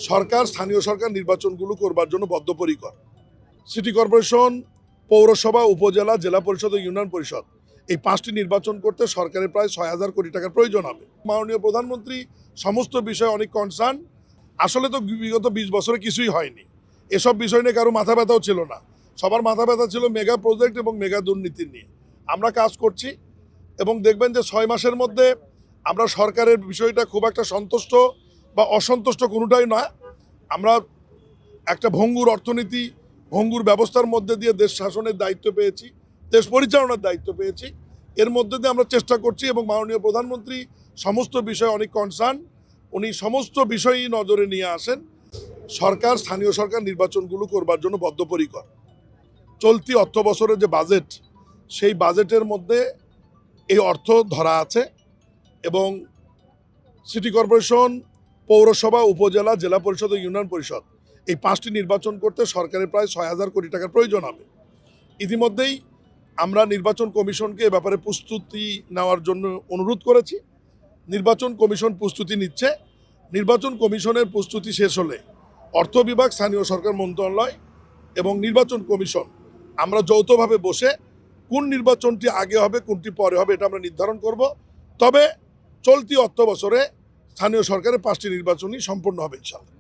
সরকার স্থানীয় সরকার নির্বাচনগুলো করবার জন্য বদ্ধপরিকর। সিটি কর্পোরেশন, পৌরসভা, উপজেলা, জেলা পরিষদ ও ইউনিয়ন পরিষদ এই 5টি নির্বাচন করতে সরকারের প্রায় 6,000 কোটি টাকার প্রয়োজন হবে। মাননীয় প্রধানমন্ত্রী সমস্ত বিষয়ে অনেক কনসার্ন। আসলে তো বিগত 20 বছরে কিছুই হয়নি। এসব বিষয় নিয়ে কারো মাথা ব্যথাও ছিল না। সবার মাথা ব্যথা ছিল মেগা প্রজেক্ট এবং মেগা দুর্নীতি নিয়ে। আমরা কাজ করছি এবং দেখবেন যে 6 মাসের মধ্যে আমরা সরকারের বিষয়টা খুব একটা সন্তুষ্ট বা অসন্তুষ্ট কোনোটাই নয়। আমরা একটা ভঙ্গুর অর্থনীতি, ভঙ্গুর ব্যবস্থার মধ্যে দিয়ে দেশ শাসনের দায়িত্ব পেয়েছি, দেশ পরিচালনার দায়িত্ব পেয়েছি। এর মধ্যে দিয়ে আমরা চেষ্টা করছি এবং মাননীয় প্রধানমন্ত্রী সমস্ত বিষয়ে অনেক কনসার্ন। উনি সমস্ত বিষয়ই নজরে নিয়ে আসেন। সরকার স্থানীয় সরকার নির্বাচনগুলো করবার জন্য বদ্ধপরিকর। চলতি অর্থ বছরের যে বাজেট, সেই বাজেটের মধ্যে এই অর্থ ধরা আছে এবং সিটি কর্পোরেশন, পৌরসভা, উপজেলা, জেলা পরিষদ ও ইউনিয়ন পরিষদ এই 5টি নির্বাচন করতে সরকারের প্রায় 6,000 কোটি টাকার প্রয়োজন হবে। ইতিমধ্যেই আমরা নির্বাচন কমিশনকে এ ব্যাপারে প্রস্তুতি নেওয়ার জন্য অনুরোধ করেছি। নির্বাচন কমিশন প্রস্তুতি নিচ্ছে। নির্বাচন কমিশনের প্রস্তুতি শেষ হলে অর্থ বিভাগ, স্থানীয় সরকার মন্ত্রণালয় এবং নির্বাচন কমিশন আমরা যৌথভাবে বসে কোন নির্বাচনটি আগে হবে, কোনটি পরে হবে এটা আমরা নির্ধারণ করব। তবে চলতি অর্থ বছরে স্থানীয় সরকারের 5টি নির্বাচনই সম্পন্ন হবে ইনশাআল্লাহ।